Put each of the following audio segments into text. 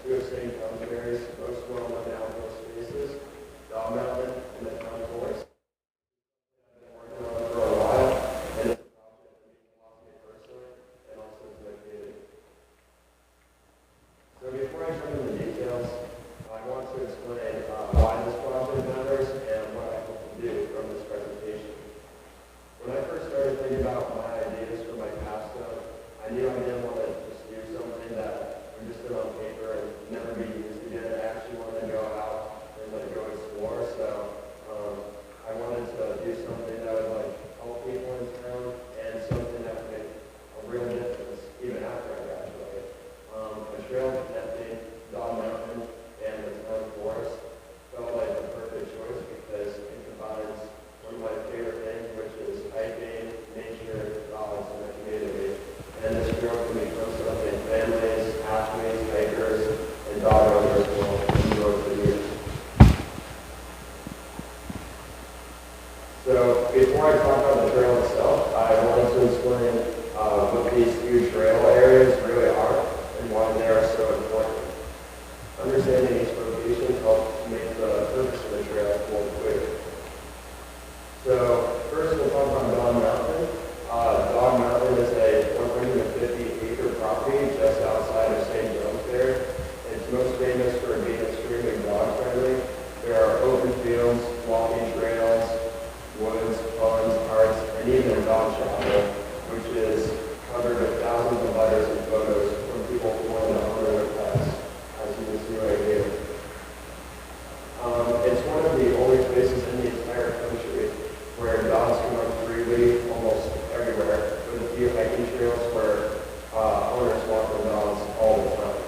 two of St. Johnsbury's most well-known outdoor spaces, Dog Mountain and the Town Forest. I've been working on it for a while, and it's a project that means a lot to me personally, and also to the community. So before I jump into the details, I want to explain why this project matters and what I hope to do from this presentation. When I first started thinking about my ideas for my capstone, I knew I didn't want to just do something that would just sit on paper and never be used again. I actually wanted to go out and go explore. So I wanted to do something that would help people in town and something that would make a real difference even after I graduate. A trail connecting Dog Mountain and the Town Forest felt like the perfect choice because it combines one of my favorite things, which is hiking, nature, dogs, and the community. And this trail can become something families, athletes, hikers, and dog owners will enjoy for years. So before I talk about the trail itself, I wanted to explain what these few trail areas really are and why they are so important. Understanding each location helps make the purpose of the trail more clear. So first we'll talk about Dog Mountain. Dog Mountain is a 150-acre property just outside of St. Johnsbury. It's most famous for being extremely dog-friendly. There are open fields, walking trails, woods, ponds, parks, and even a dog chapel, which is covered with thousands of letters and photos from people who want to honor their pets, as you can see right here. It's one of the only places in the entire country where dogs can run freely almost everywhere, with a few hiking trails where owners walk their dogs all the time.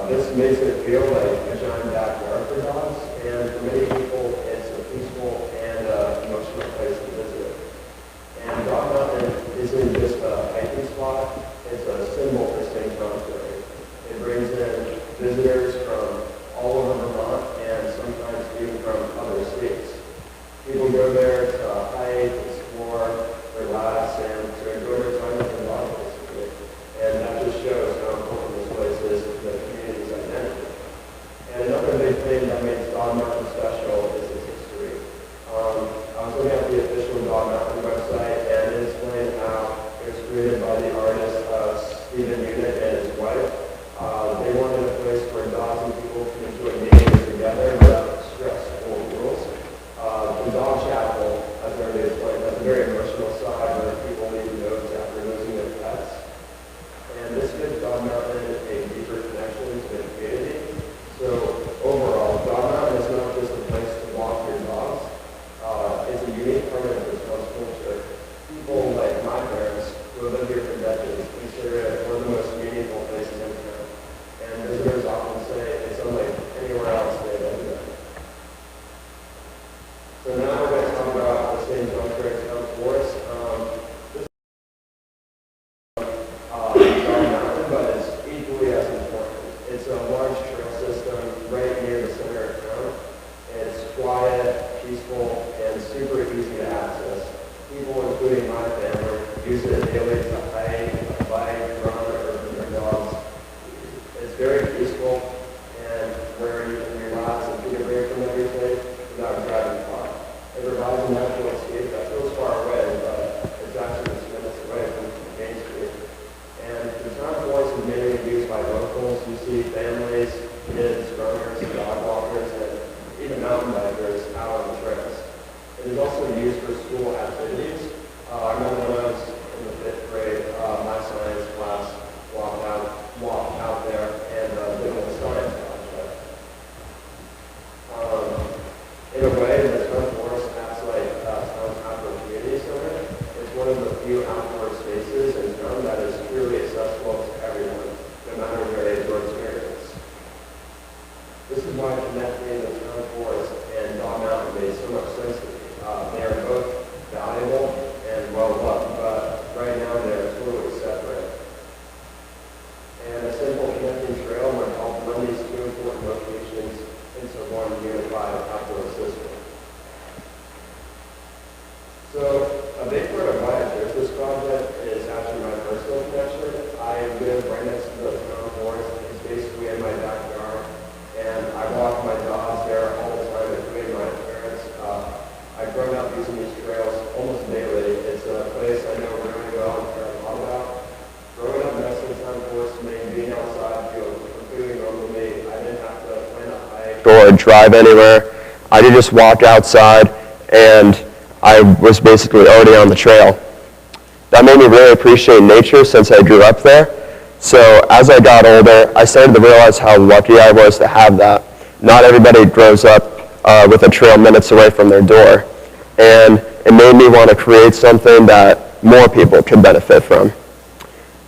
This makes it feel like a giant backyard for dogs, and for many people, it's a peaceful and emotional place to visit. And Dog Mountain isn't just a hiking spot, it's a symbol for St. Johnsbury. It brings in visitors from all over Vermont and sometimes even from other states. People go there to hike, explore, relax, and to enjoy their time with their dog, basically. And that just shows how important this place is to the community's identity. And another big thing that makes Dog Mountain special is its history. I was looking at the official Dog Mountain website, and it explained how it was created by the artist Stephen Unitt and his wife. They wanted a place where dogs and people can enjoy nature together without stress or rules. The dog chapel, as I already explained, has a very emotional side where people leave notes after losing their pets. And this gives Dog Mountain a deeper connection to the community. So overall, Dog Mountain is not just a place to walk your dogs. It's a unique part of the Wisconsin culture. People like my parents, who have lived here for decades, consider it one of the most meaningful places in town. And visitors often say it's unlike anywhere else they've ever been. So now we're going to talk about the St. Johnsbury Town Forest. This is Dog Mountain, but it's equally as important. It's a large trail system right near the center of town. It's quiet, peaceful, and super easy to access. People, including my family, use it daily to hike, bike, run, or for their dogs. It's very peaceful and where you can relax and take a break from everything without driving far. It provides a natural escape that feels far away, but it's actually just minutes away from Main Street. And the town forest is mainly used by locals. You see families, kids, runners, dog walkers, and even mountain bikers out on the trails. It is also used for school activities. I remember when I was in the 5th grade, my science class walked out there and did a science project. In a way, the town forest acts like town's outdoor community center. It's one of the few outdoor spaces in town that is truly accessible to everyone, no matter their age or experience. This is why connecting the town forest and Dog Mountain made so much sense to me. They are both valuable and well loved, but right now they're totally separate. drive anywhere. I could just walk outside, and I was basically already on the trail. That made me really appreciate nature since I grew up there. So as I got older, I started to realize how lucky I was to have that. Not everybody grows up with a trail minutes away from their door. And it made me want to create something that more people could benefit from.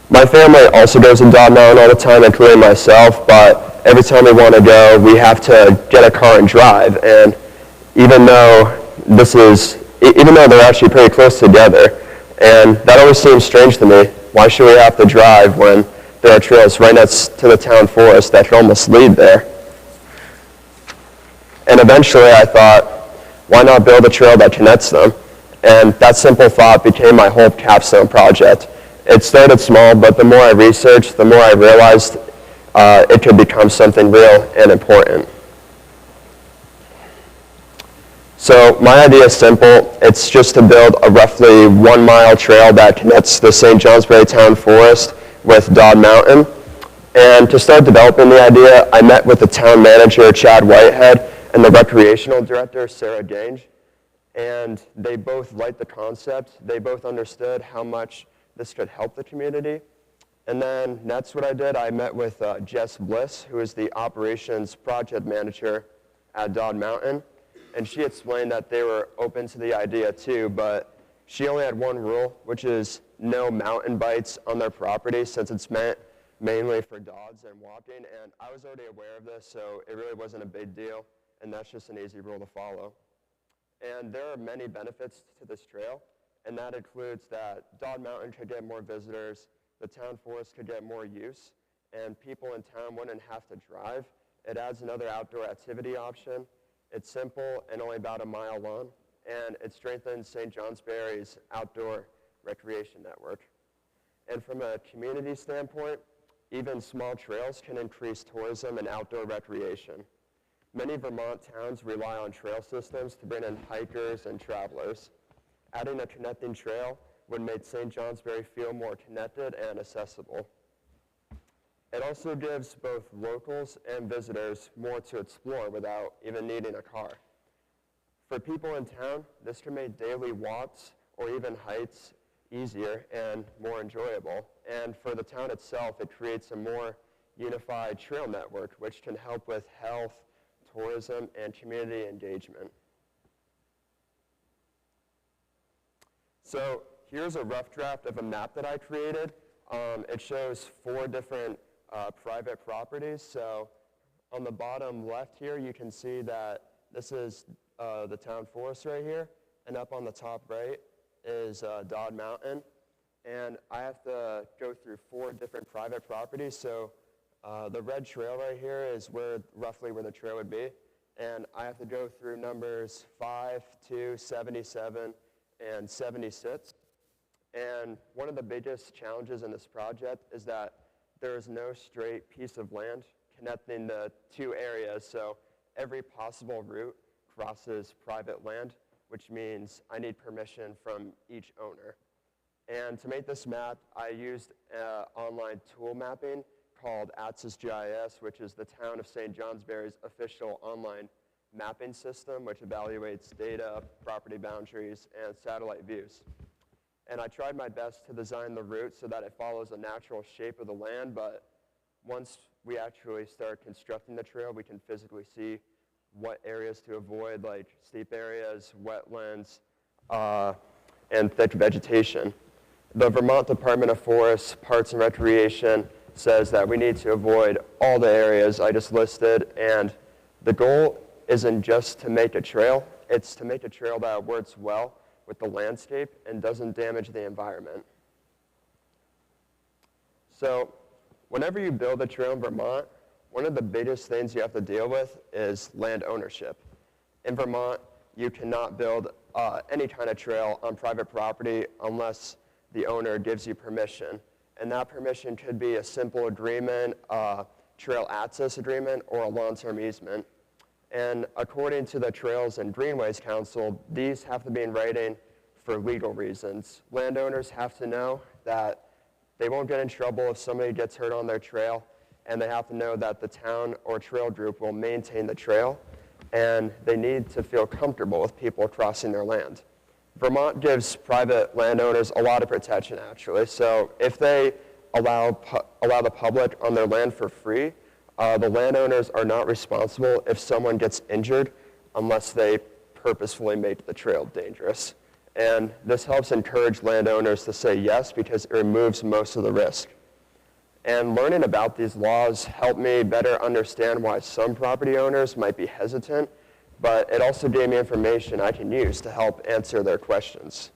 My family also goes to Dog Mountain all the time, including myself, but every time we want to go, we have to get a car and drive. And even though they're actually pretty close together, and that always seems strange to me. Why should we have to drive when there are trails right next to the town forest that could almost lead there? And eventually I thought, why not build a trail that connects them? And that simple thought became my whole capstone project. It started small, but the more I researched, the more I realized it could become something real and important. So my idea is simple. It's just to build a roughly 1 mile trail that connects the St. Johnsbury Town Forest with Dog Mountain. And to start developing the idea, I met with the town manager, Chad Whitehead, and the recreational director, Sarah Gange. And they both liked the concept. They both understood how much this could help the community. And then that's what I did. I met with Jess Bliss, who is the operations project manager at Dog Mountain. And she explained that they were open to the idea too, but she only had one rule, which is no mountain bites on their property, since it's meant mainly for dogs and walking. And I was already aware of this, so it really wasn't a big deal, and that's just an easy rule to follow. And there are many benefits to this trail, and that includes that Dog Mountain could get more visitors, the town forest could get more use, and people in town wouldn't have to drive. It adds another outdoor activity option. It's simple and only about a mile long, and it strengthens St. Johnsbury's outdoor recreation network. And from a community standpoint, even small trails can increase tourism and outdoor recreation. Many Vermont towns rely on trail systems to bring in hikers and travelers. Adding a connecting trail would make St. Johnsbury feel more connected and accessible. It also gives both locals and visitors more to explore without even needing a car. For people in town, this can make daily walks or even hikes easier and more enjoyable. And for the town itself, it creates a more unified trail network, which can help with health, tourism, and community engagement. So here's a rough draft of a map that I created. It shows 4 different private properties. So on the bottom left here, you can see that this is the town forest right here, and up on the top right is Dog Mountain. And I have to go through 4 different private properties. So the red trail right here is roughly where the trail would be. And I have to go through numbers 5 to 77 and 76. And one of the biggest challenges in this project is that there is no straight piece of land connecting the 2 areas, so every possible route crosses private land, which means I need permission from each owner. And to make this map, I used an online tool mapping called AXIS-GIS, which is the town of St. Johnsbury's official online mapping system, which evaluates data, property boundaries, and satellite views. And I tried my best to design the route so that it follows a natural shape of the land, but once we actually start constructing the trail, we can physically see what areas to avoid, like steep areas, wetlands, and thick vegetation. The Vermont Department of Forests, Parks and Recreation says that we need to avoid all the areas I just listed, and the goal isn't just to make a trail, it's to make a trail that works well with the landscape and doesn't damage the environment. So whenever you build a trail in Vermont, one of the biggest things you have to deal with is land ownership. In Vermont, you cannot build any kind of trail on private property unless the owner gives you permission. And that permission could be a simple agreement, a trail access agreement, or a long-term easement. And according to the Trails and Greenways Council, these have to be in writing for legal reasons. Landowners have to know that they won't get in trouble if somebody gets hurt on their trail, and they have to know that the town or trail group will maintain the trail. and they need to feel comfortable with people crossing their land. Vermont gives private landowners a lot of protection, actually. So if they allow the public on their land for free, the landowners are not responsible if someone gets injured unless they purposefully make the trail dangerous. And this helps encourage landowners to say yes because it removes most of the risk. And learning about these laws helped me better understand why some property owners might be hesitant, but it also gave me information I can use to help answer their questions.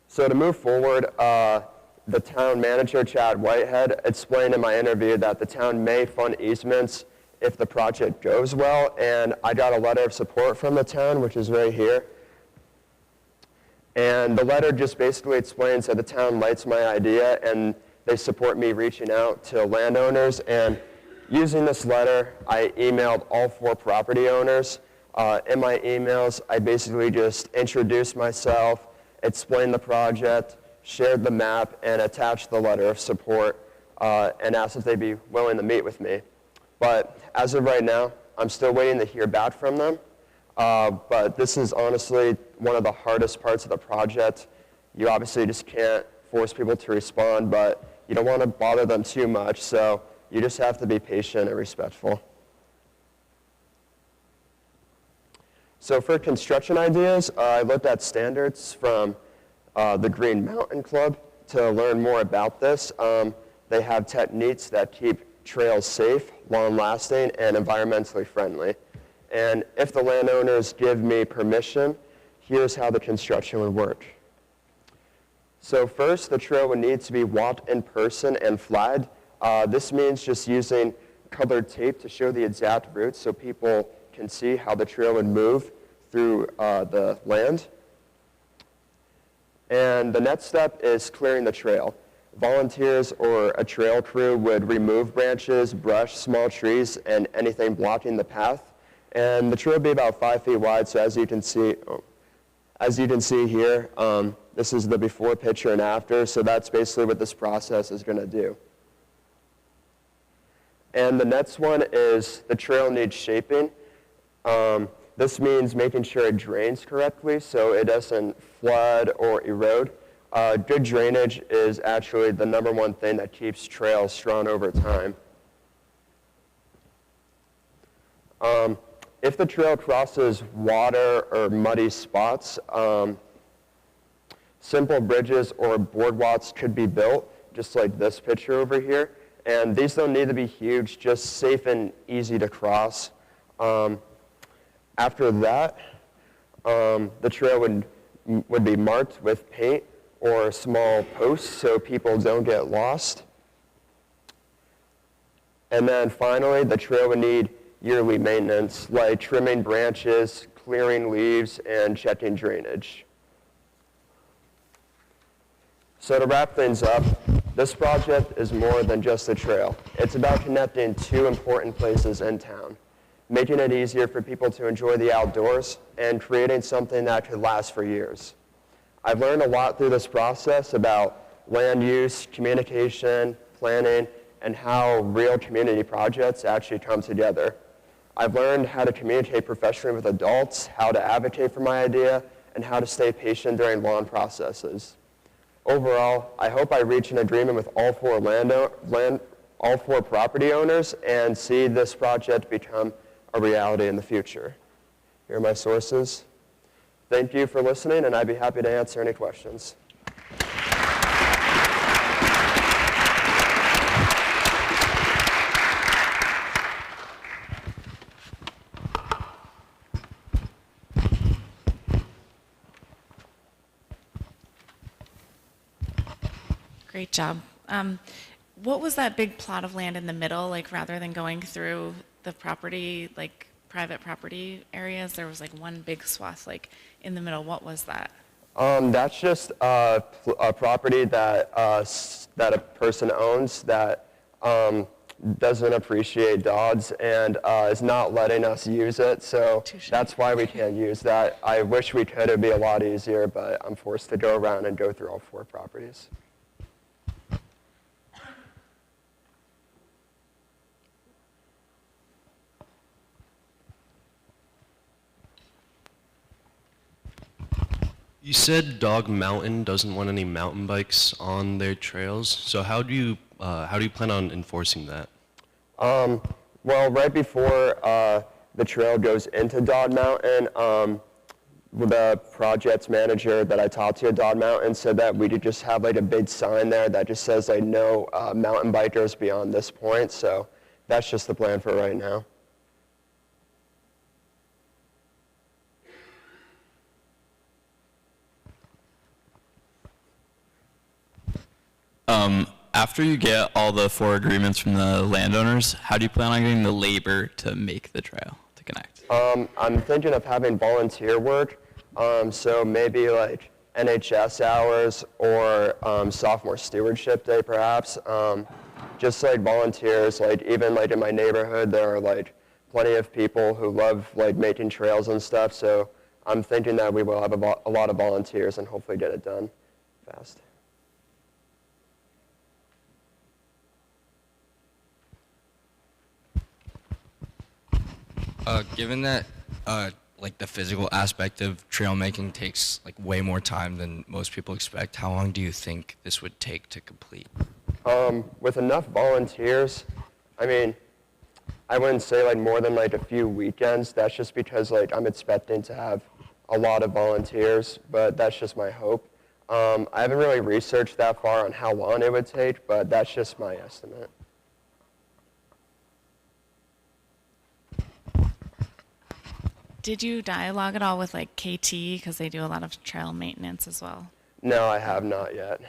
So to move forward, the town manager, Chad Whitehead, explained in my interview that the town may fund easements if the project goes well, and I got a letter of support from the town, which is right here. And the letter just basically explains that the town likes my idea and they support me reaching out to landowners. And using this letter, I emailed all 4 property owners. In my emails, I basically just introduced myself, explained the project, shared the map, and attached the letter of support and asked if they'd be willing to meet with me. But as of right now, I'm still waiting to hear back from them. But this is honestly one of the hardest parts of the project. You obviously just can't force people to respond, but you don't want to bother them too much, so you just have to be patient and respectful. So for construction ideas, I looked at standards from the Green Mountain Club to learn more about this. They have techniques that keep trails safe, long-lasting, and environmentally friendly. And if the landowners give me permission, here's how the construction would work. So first, the trail would need to be walked in person and flagged. This means just using colored tape to show the exact route so people can see how the trail would move through the land. And the next step is clearing the trail. Volunteers or a trail crew would remove branches, brush, small trees, and anything blocking the path. And the trail would be about 5 feet wide, so as you can see here, this is the before picture and after, so that's basically what this process is going to do. And the next one is the trail needs shaping. This means making sure it drains correctly so it doesn't flood or erode. Good drainage is actually the #1 thing that keeps trails strong over time. If the trail crosses water or muddy spots, simple bridges or boardwalks could be built, just like this picture over here. And these don't need to be huge, just safe and easy to cross. After that, the trail would be marked with paint or small posts so people don't get lost. And then finally, the trail would need yearly maintenance, like trimming branches, clearing leaves, and checking drainage. So to wrap things up, this project is more than just a trail. It's about connecting 2 important places in town, making it easier for people to enjoy the outdoors, and creating something that could last for years. I've learned a lot through this process about land use, communication, planning, and how real community projects actually come together. I've learned how to communicate professionally with adults, how to advocate for my idea, and how to stay patient during long processes. Overall, I hope I reach an agreement with all 4 property owners and see this project become a reality in the future. Here are my sources. Thank you for listening, and I'd be happy to answer any questions. Great job. What was that big plot of land in the middle, like rather than going through the property, like private property areas, there was like one big swath like in the middle. What was that? That's just a property that that a person owns that doesn't appreciate dogs and is not letting us use it. So Touché. that's why we can't use that. I wish we could. It'd be a lot easier, but I'm forced to go around and go through all 4 properties. You said Dog Mountain doesn't want any mountain bikes on their trails. So how do you plan on enforcing that? Well, right before the trail goes into Dod Mountain, the project manager that I talked to at Dod Mountain said that we could just have like a big sign there that just says like no mountain bikers beyond this point. So that's just the plan for right now. After you get all the 4 agreements from the landowners, how do you plan on getting the labor to make the trail to connect? I'm thinking of having volunteer work, so maybe like NHS hours or sophomore stewardship day perhaps. Just like volunteers, like even like in my neighborhood, there are like plenty of people who love like making trails and stuff. So I'm thinking that we will have a lot of volunteers and hopefully get it done fast. Given that like the physical aspect of trail making takes like way more time than most people expect, how long do you think this would take to complete? With enough volunteers, I mean, I wouldn't say like more than like a few weekends. That's just because like I'm expecting to have a lot of volunteers, but that's just my hope. I haven't really researched that far on how long it would take, but that's just my estimate. Did you dialogue at all with like KT because they do a lot of trail maintenance as well? No, I have not yet.